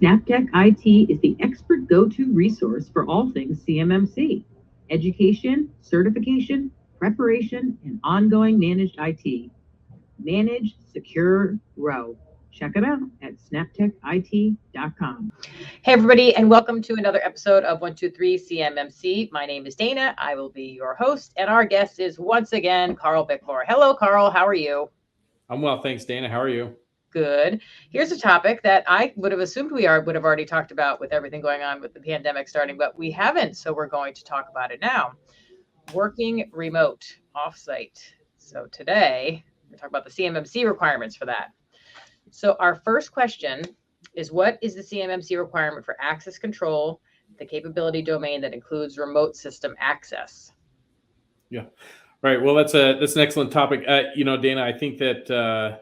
Snaptech IT is the expert go-to resource for all things CMMC, education, certification, preparation, and ongoing managed IT. Manage, secure, grow. Check it out at snaptechit.com. Hey, everybody, and welcome to another episode of 123 CMMC. My name is Dana. I will be your host, and our guest is once again Karl Bickmore. Hello, Karl. How are you? I'm well, thanks, Dana. How are you? Good. Here's a topic that I would have assumed would have already talked about with everything going on with the pandemic starting, but we haven't. So we're going to talk about it now. Working remote offsite. So today we're talking about the CMMC requirements for that. So our first question is, what is the CMMC requirement for access control, the capability domain that includes remote system access? Yeah, right. Well, that's an excellent topic. Dana, I think that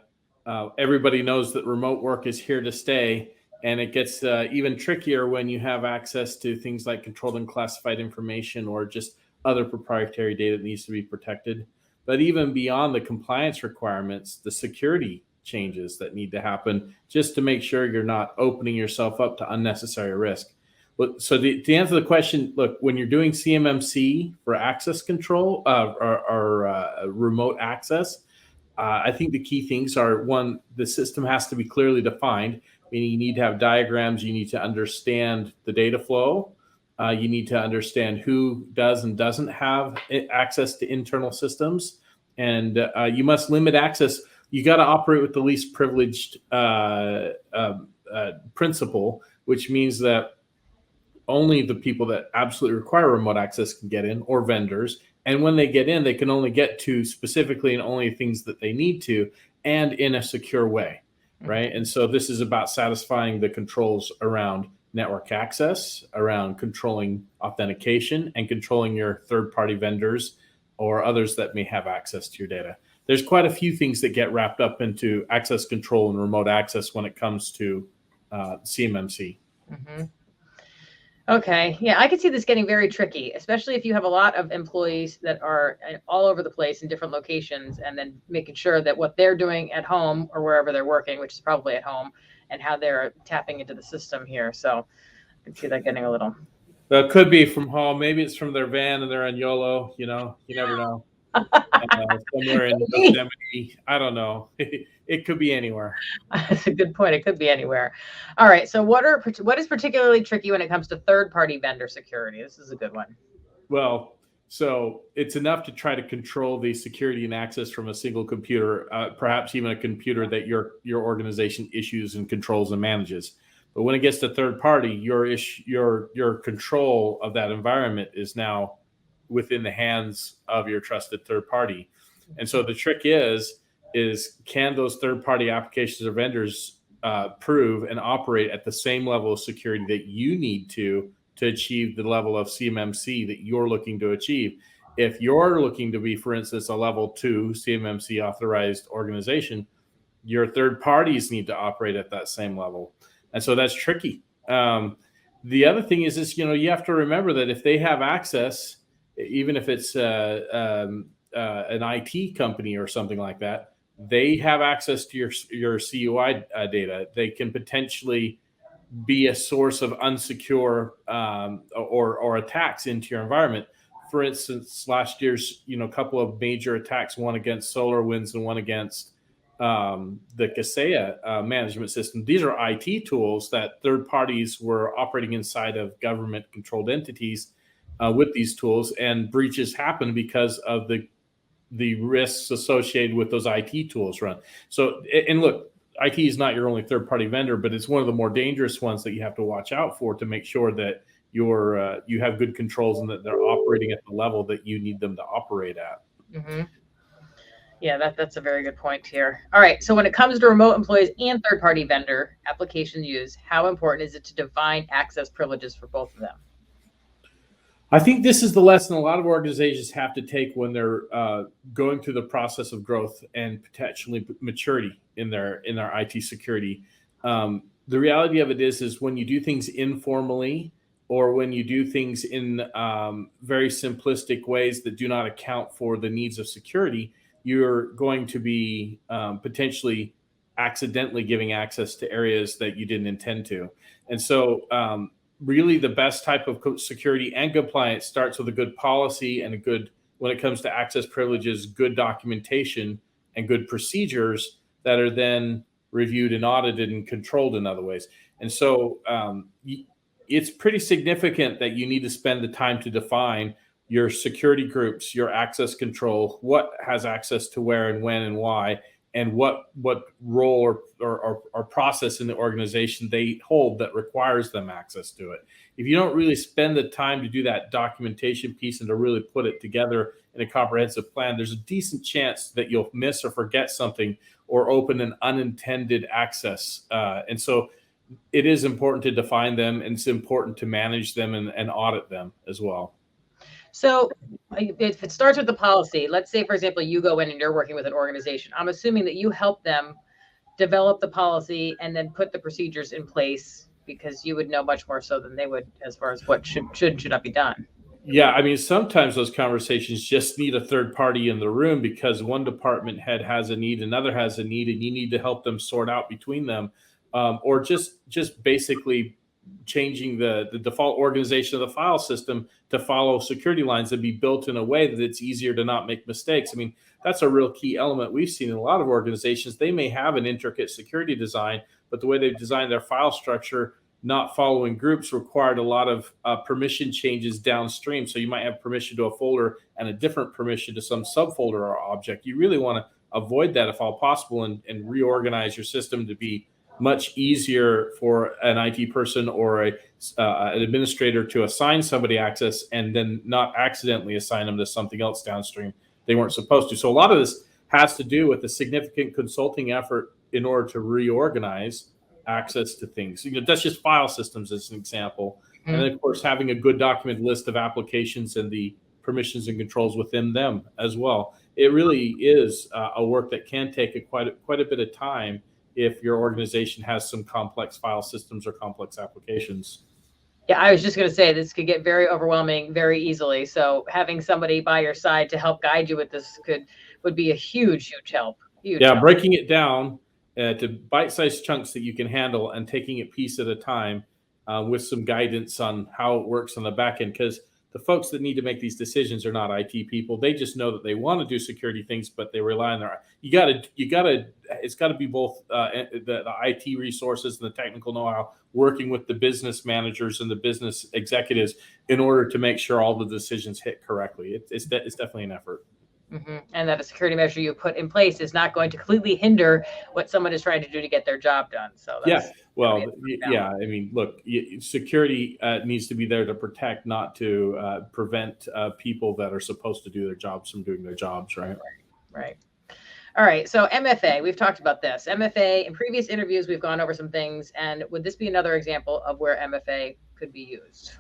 everybody knows that remote work is here to stay, and it gets even trickier when you have access to things like controlled and classified information or just other proprietary data that needs to be protected. But even beyond the compliance requirements, the security changes that need to happen just to make sure you're not opening yourself up to unnecessary risk. So to answer the question, look, when you're doing CMMC for access control or remote access, I think the key things are, one, the system has to be clearly defined, meaning you need to have diagrams, you need to understand the data flow, you need to understand who does and doesn't have access to internal systems, and you must limit access. You got to operate with the least privileged principle, which means that only the people that absolutely require remote access can get in, or vendors. And when they get in, they can only get to specifically and only things that they need to, and in a secure way, right? And so this is about satisfying the controls around network access, around controlling authentication, and controlling your third-party vendors or others that may have access to your data. There's quite a few things that get wrapped up into access control and remote access when it comes to CMMC. Mm-hmm. Okay. Yeah, I could see this getting very tricky, especially if you have a lot of employees that are all over the place in different locations, and then making sure that what they're doing at home or wherever they're working, which is probably at home, and how they're tapping into the system here. So I can see that getting a little. That could be from home. Maybe it's from their van and they're on YOLO. You never know. Somewhere in Yosemite. I don't know. It could be anywhere. That's a good point. It could be anywhere. All right. So what is particularly tricky when it comes to third-party vendor security? This is a good one. Well, so it's enough to try to control the security and access from a single computer, perhaps even a computer that your organization issues and controls and manages. But when it gets to third party, your control of that environment is now within the hands of your trusted third party. And so the trick is can those third party applications or vendors prove and operate at the same level of security that you need to achieve the level of CMMC that you're looking to achieve? If you're looking to be, for instance, a level 2 CMMC authorized organization, your third parties need to operate at that same level. And so that's tricky. The other thing is you have to remember that if they have access, even if it's an IT company or something like that, they have access to your CUI data. They can potentially be a source of unsecure or attacks into your environment. For instance, last year's couple of major attacks, one against SolarWinds and one against the Kaseya management system. These are IT tools that third parties were operating inside of government-controlled entities with these tools, and breaches happen because of the risks associated with those IT tools run. So, and look, IT is not your only third-party vendor, but it's one of the more dangerous ones that you have to watch out for to make sure that you have good controls and that they're operating at the level that you need them to operate at. Mm-hmm. Yeah, that's a very good point here. All right. So when it comes to remote employees and third-party vendor application use, how important is it to define access privileges for both of them? I think this is the lesson a lot of organizations have to take when they're going through the process of growth and potentially maturity in their IT security. The reality of it is when you do things informally, or when you do things in very simplistic ways that do not account for the needs of security, you're going to be potentially accidentally giving access to areas that you didn't intend to. And so really the best type of security and compliance starts with a good policy and a good, when it comes to access privileges, good documentation and good procedures that are then reviewed and audited and controlled in other ways. And so it's pretty significant that you need to spend the time to define your security groups, your access control, what has access to where and when and why, and what role or process in the organization they hold that requires them access to it. If you don't really spend the time to do that documentation piece and to really put it together in a comprehensive plan, there's a decent chance that you'll miss or forget something or open an unintended access. And so it is important to define them, and it's important to manage them and audit them as well. So if it starts with the policy, let's say, for example, you go in and you're working with an organization. I'm assuming that you help them develop the policy and then put the procedures in place, because you would know much more so than they would as far as what should not be done. Yeah, I mean, sometimes those conversations just need a third party in the room because one department head has a need, another has a need, and you need to help them sort out between them, or just basically changing the default organization of the file system to follow security lines and be built in a way that it's easier to not make mistakes. I mean, that's a real key element we've seen in a lot of organizations. They may have an intricate security design, but the way they've designed their file structure, not following groups, required a lot of permission changes downstream. So you might have permission to a folder and a different permission to some subfolder or object. You really want to avoid that if all possible, and reorganize your system to be much easier for an IT person or an administrator to assign somebody access and then not accidentally assign them to something else downstream they weren't supposed to. So a lot of this has to do with a significant consulting effort in order to reorganize access to things. That's just file systems as an example. Mm-hmm. And then, of course, having a good documented list of applications and the permissions and controls within them as well. It really is a work that can take quite a bit of time if your organization has some complex file systems or complex applications. Yeah, I was just going to say this could get very overwhelming very easily. So having somebody by your side to help guide you with this would be a huge help. Help. Breaking it down to bite-sized chunks that you can handle and taking it piece at a time with some guidance on how it works on the back end, because the folks that need to make these decisions are not IT people. They just know that they want to do security things, but they rely on their. It's got to be both the IT resources and the technical know-how, working with the business managers and the business executives in order to make sure all the decisions hit correctly. It's definitely an effort. Mm-hmm. And that a security measure you put in place is not going to completely hinder what someone is trying to do to get their job done. So that's I mean, look, security needs to be there to protect, not to prevent people that are supposed to do their jobs from doing their jobs, right? Right. All right. So MFA, we've talked about this. MFA, in previous interviews, we've gone over some things. And would this be another example of where MFA could be used?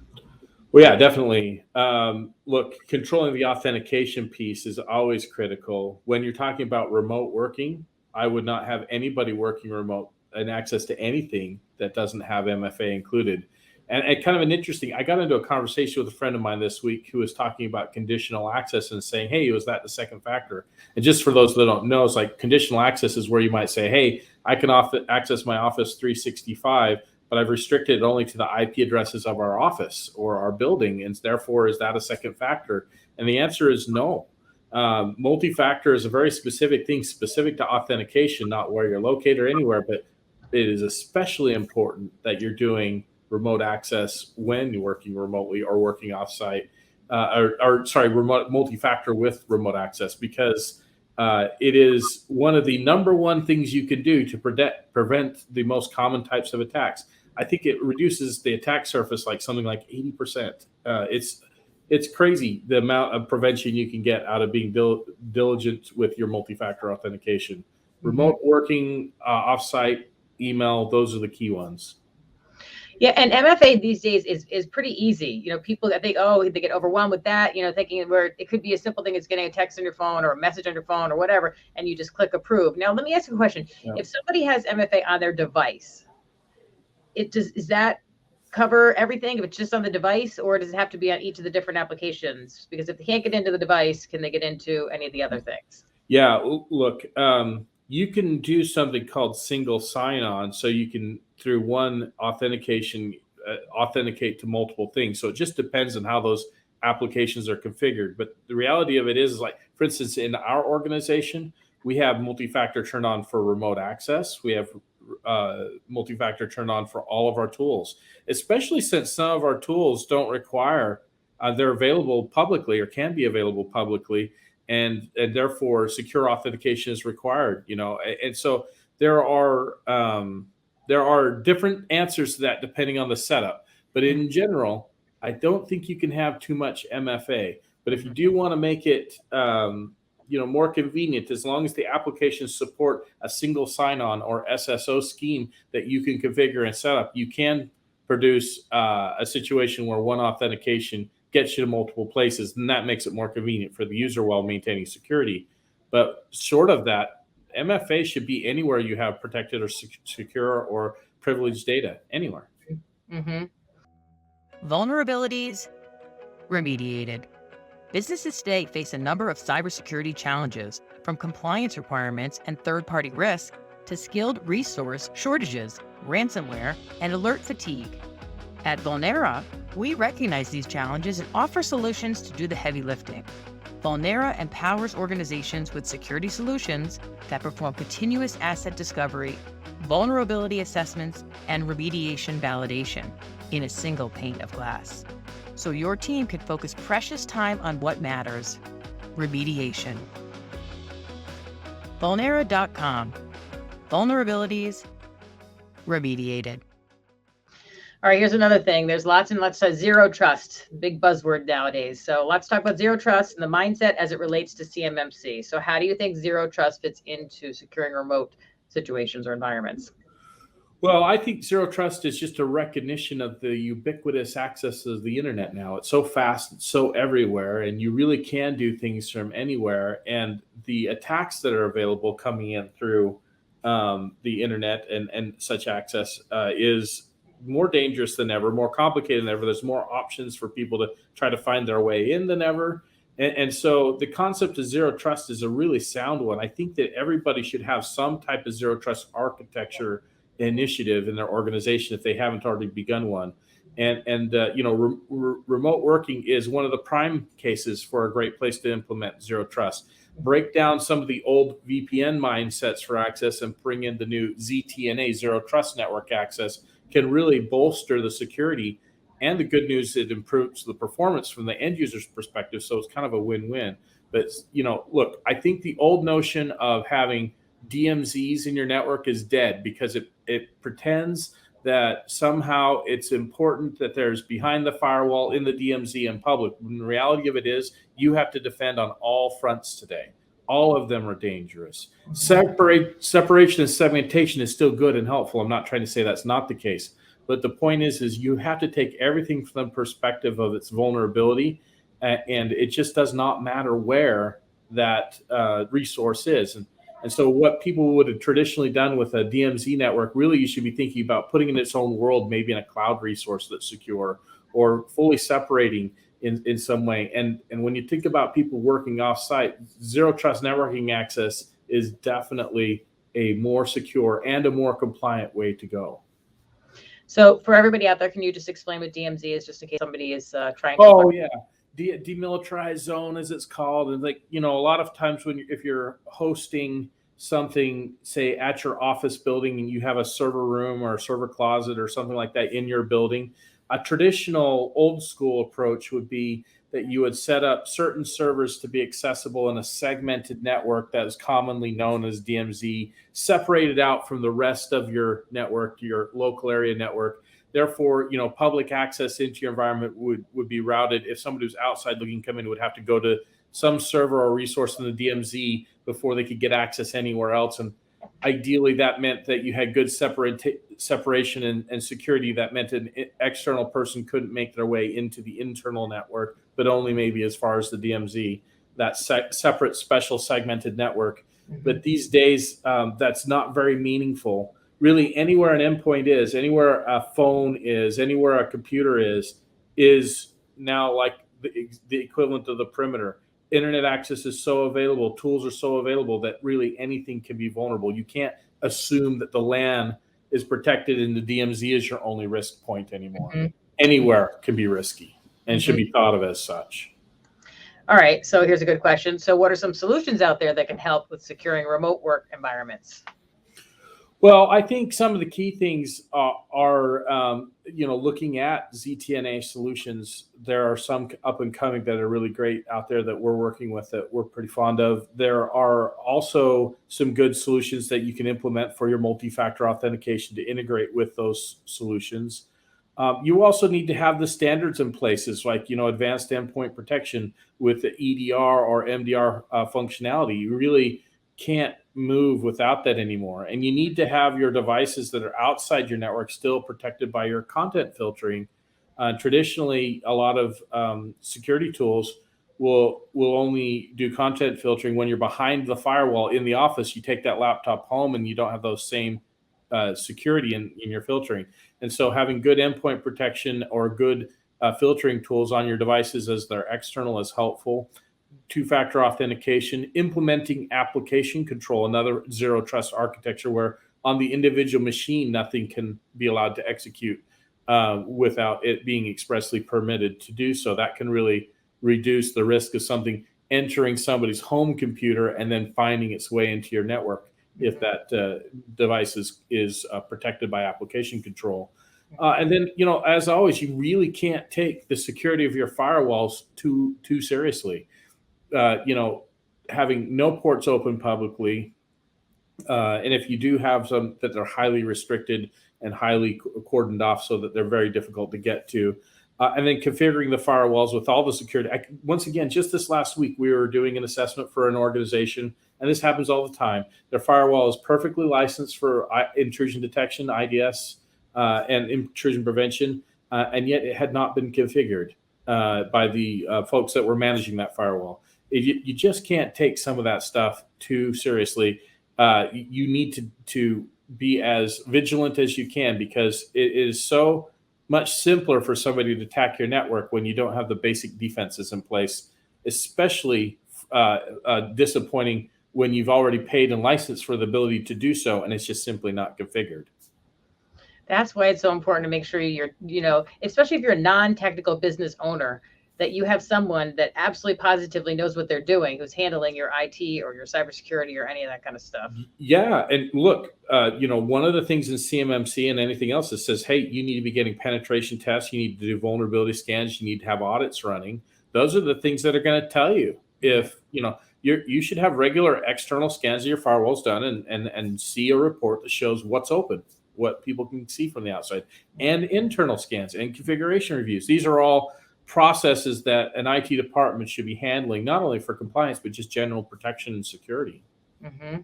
Well, yeah, definitely. Look, controlling the authentication piece is always critical. When you're talking about remote working, I would not have anybody working remote and access to anything that doesn't have MFA included. And kind of I got into a conversation with a friend of mine this week who was talking about conditional access and saying, hey, was that the second factor? And just for those that don't know, it's like conditional access is where you might say, hey, I can access my Office 365, but I've restricted it only to the IP addresses of our office or our building. And therefore, is that a second factor? And the answer is no. Multifactor is a very specific thing, specific to authentication, not where you're located or anywhere, but it is especially important that you're doing remote access when you're working remotely or working offsite, remote multifactor with remote access, because it is one of the number one things you can do to prevent the most common types of attacks. I think it reduces the attack surface like something like 80%. It's crazy the amount of prevention you can get out of being diligent with your multi-factor authentication. Remote working, offsite, email, those are the key ones. Yeah, and MFA these days is pretty easy. People that think, they get overwhelmed with that, thinking where it could be a simple thing as getting a text on your phone or a message on your phone or whatever, and you just click approve. Now, let me ask you a question. Yeah. If somebody has MFA on their device, does that cover everything if it's just on the device, or does it have to be on each of the different applications? Because if they can't get into the device, can they get into any of the other things? Yeah, look, you can do something called single sign-on. So you can, through one authentication, authenticate to multiple things. So it just depends on how those applications are configured. But the reality of it is, like, for instance, in our organization, we have multi-factor turned on for remote access. We have multi-factor turned on for all of our tools, especially since some of our tools don't require, they're available publicly or can be available publicly, and therefore secure authentication is required. And so there are different answers to that depending on the setup. But in general, I don't think you can have too much MFA. But if you do want to make it more convenient, as long as the applications support a single sign-on or SSO scheme that you can configure and set up, you can produce a situation where one authentication gets you to multiple places, and that makes it more convenient for the user while maintaining security. But short of that, MFA should be anywhere you have protected or secure or privileged data, anywhere. Mm-hmm. Vulnerabilities remediated. Businesses today face a number of cybersecurity challenges, from compliance requirements and third-party risk to skilled resource shortages, ransomware, and alert fatigue. At Vulnera, we recognize these challenges and offer solutions to do the heavy lifting. Vulnera empowers organizations with security solutions that perform continuous asset discovery, vulnerability assessments, and remediation validation in a single pane of glass, so your team can focus precious time on what matters: remediation. Vulnera.com. Vulnerabilities remediated. All right, here's another thing. There's lots and lots of zero trust, big buzzword nowadays. So let's talk about zero trust and the mindset as it relates to CMMC. So how do you think zero trust fits into securing remote situations or environments? Well, I think zero trust is just a recognition of the ubiquitous access of the internet now. It's so fast, it's so everywhere, and you really can do things from anywhere. And the attacks that are available coming in through the internet and such access is more dangerous than ever, more complicated than ever. There's more options for people to try to find their way in than ever. And so the concept of zero trust is a really sound one. I think that everybody should have some type of zero trust architecture initiative in their organization if they haven't already begun one. And remote working is one of the prime cases for a great place to implement zero trust. Break down some of the old VPN mindsets for access and bring in the new ZTNA, zero trust network access, can really bolster the security. And the good news, it improves the performance from the end user's perspective. So it's kind of a win-win. But, look, I think the old notion of having DMZs in your network is dead, because it pretends that somehow it's important that there's behind the firewall in the DMZ and public. When the reality of it is, you have to defend on all fronts today. All of them are dangerous. Separation and segmentation is still good and helpful. I'm not trying to say that's not the case. But the point is you have to take everything from the perspective of its vulnerability, and it just does not matter where that resource is. And so what people would have traditionally done with a DMZ network, really you should be thinking about putting in its own world, maybe in a cloud resource that's secure, or fully separating in some way. And when you think about people working offsite, zero trust networking access is definitely a more secure and a more compliant way to go. So for everybody out there, can you just explain what DMZ is, just in case somebody is trying to? Oh, yeah. Demilitarized zone, as it's called. And a lot of times if you're hosting something, say at your office building, and you have a server room or a server closet or something like that in your building, a traditional old school approach would be that you would set up certain servers to be accessible in a segmented network that is commonly known as DMZ, separated out from the rest of your network, your local area network. Therefore, public access into your environment would be routed. If somebody who's outside looking come in, would have to go to some server or resource in the DMZ before they could get access anywhere else. And ideally, that meant that you had good separation and security. That meant an external person couldn't make their way into the internal network, but only maybe as far as the DMZ, that separate, special segmented network. Mm-hmm. But these days, that's not very meaningful. Really, anywhere an endpoint is, anywhere a phone is, anywhere a computer is now like the equivalent of the perimeter. internet access is so available, tools are so available that really anything can be vulnerable. You can't assume that the LAN is protected and the DMZ is your only risk point anymore. Mhm. Anywhere can be risky and should Mhm. be thought of as such. All right, so here's a good question. So what are some solutions out there that can help with securing remote work environments? Well, I think some of the key things are looking at ZTNA solutions. There are some up and coming that are really great out there that we're working with that we're pretty fond of. There are also some good solutions that you can implement for your multi-factor authentication to integrate with those solutions. You also need to have the standards in places like, advanced endpoint protection with the EDR or MDR functionality. You really can't move without that anymore. And you need to have your devices that are outside your network still protected by your content filtering. Traditionally, a lot of security tools will only do content filtering when you're behind the firewall in the office. You take that laptop home and you don't have those same security in your filtering. And so having good endpoint protection or good filtering tools on your devices as they're external is helpful. Two-factor authentication, implementing application control, another zero trust architecture where on the individual machine, nothing can be allowed to execute without it being expressly permitted to do so. That can really reduce the risk of something entering somebody's home computer and then finding its way into your network if that device is protected by application control. And then, as always, you really can't take the security of your firewalls too seriously. Having no ports open publicly, and if you do have some that are highly restricted and highly cordoned off so that they're very difficult to get to, and then configuring the firewalls with all the security. Once again, just this last week, we were doing an assessment for an organization, and this happens all the time. Their firewall is perfectly licensed for intrusion detection, IDS, and intrusion prevention, and yet it had not been configured by the folks that were managing that firewall. You just can't take some of that stuff too seriously. You need to be as vigilant as you can because it is so much simpler for somebody to attack your network when you don't have the basic defenses in place, especially disappointing when you've already paid and licensed for the ability to do so and it's just simply not configured. That's why it's so important to make sure you're, especially if you're a non-technical business owner, that you have someone that absolutely positively knows what they're doing, who's handling your IT or your cybersecurity or any of that kind of stuff. Yeah. And look, one of the things in CMMC and anything else that says, hey, you need to be getting penetration tests. You need to do vulnerability scans. You need to have audits running. Those are the things that are going to tell you if, you should have regular external scans of your firewalls done and see a report that shows what's open, what people can see from the outside, and internal scans and configuration reviews. These are all processes that an IT department should be handling, not only for compliance, but just general protection and security. Mm-hmm.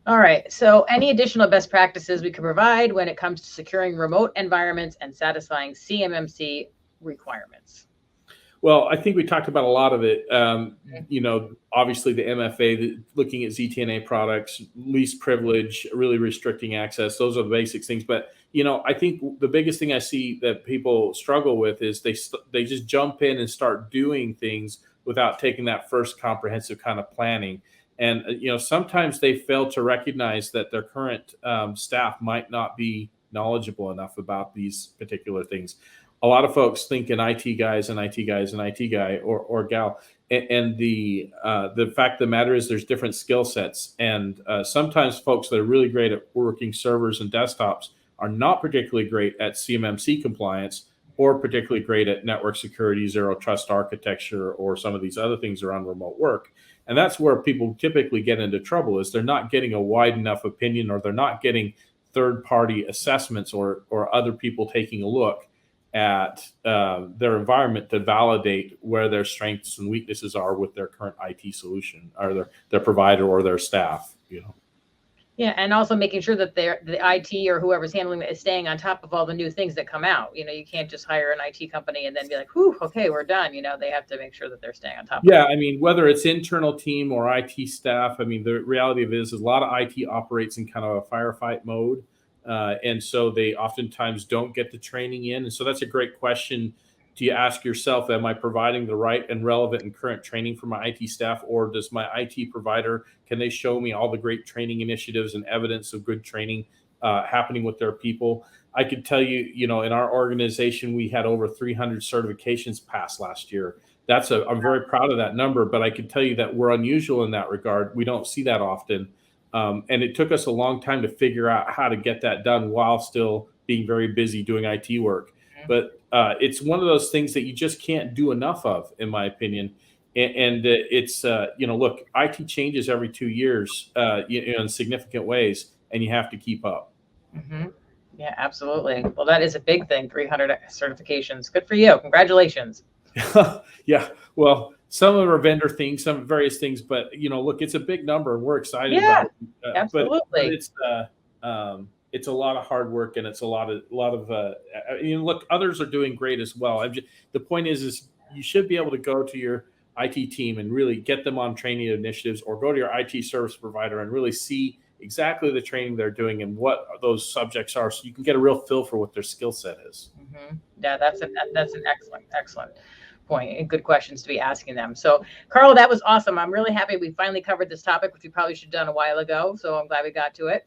All right. So any additional best practices we can provide when it comes to securing remote environments and satisfying CMMC requirements? Well, I think we talked about a lot of it. Obviously the MFA, looking at ZTNA products, least privilege, really restricting access. Those are the basic things. But, I think the biggest thing I see that people struggle with is they just jump in and start doing things without taking that first comprehensive kind of planning. And, sometimes they fail to recognize that their current staff might not be knowledgeable enough about these particular things. A lot of folks think an IT guy is an IT guy is an IT guy or gal. And the fact of the matter is there's different skill sets. And sometimes folks that are really great at working servers and desktops are not particularly great at CMMC compliance or particularly great at network security, zero trust architecture, or some of these other things around remote work. And that's where people typically get into trouble is they're not getting a wide enough opinion or they're not getting third-party assessments or other people taking a look at their environment to validate where their strengths and weaknesses are with their current IT solution or their provider or their staff, Yeah, and also making sure that the IT or whoever's handling it is staying on top of all the new things that come out. You can't just hire an IT company and then be like, whew, okay, we're done. They have to make sure that they're staying on top of it. Yeah, I mean, whether it's internal team or IT staff, I mean, the reality of it is a lot of IT operates in kind of a firefight mode. And so they oftentimes don't get the training in. And so that's a great question do you ask yourself, am I providing the right and relevant and current training for my IT staff, or does my IT provider, can they show me all the great training initiatives and evidence of good training happening with their people? I could tell you, in our organization, we had over 300 certifications passed last year. I'm very proud of that number, but I can tell you that we're unusual in that regard. We don't see that often. And it took us a long time to figure out how to get that done while still being very busy doing IT work. But it's one of those things that you just can't do enough of, in my opinion. And it's, look, IT changes every 2 years in significant ways, and you have to keep up. Mm-hmm. Yeah, absolutely. Well, that is a big thing, 300 certifications. Good for you. Congratulations. Yeah. Well, some of them are vendor things, some various things, but look, it's a big number. We're excited about it. Absolutely. But it's a lot of hard work, and it's a lot of look, others are doing great as well. The point is you should be able to go to your IT team and really get them on training initiatives, or go to your IT service provider and really see exactly the training they're doing and what those subjects are, so you can get a real feel for what their skill set is. Mm-hmm. Yeah, that's an excellent point, and good questions to be asking them. So, Karl, that was awesome. I'm really happy we finally covered this topic, which we probably should have done a while ago. So I'm glad we got to it.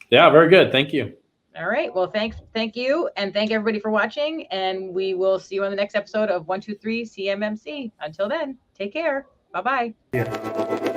Yeah, very good. Thank you. All right. Well, thank you, and thank everybody for watching. And we will see you on the next episode of 123 CMMC. Until then, take care. Bye-bye.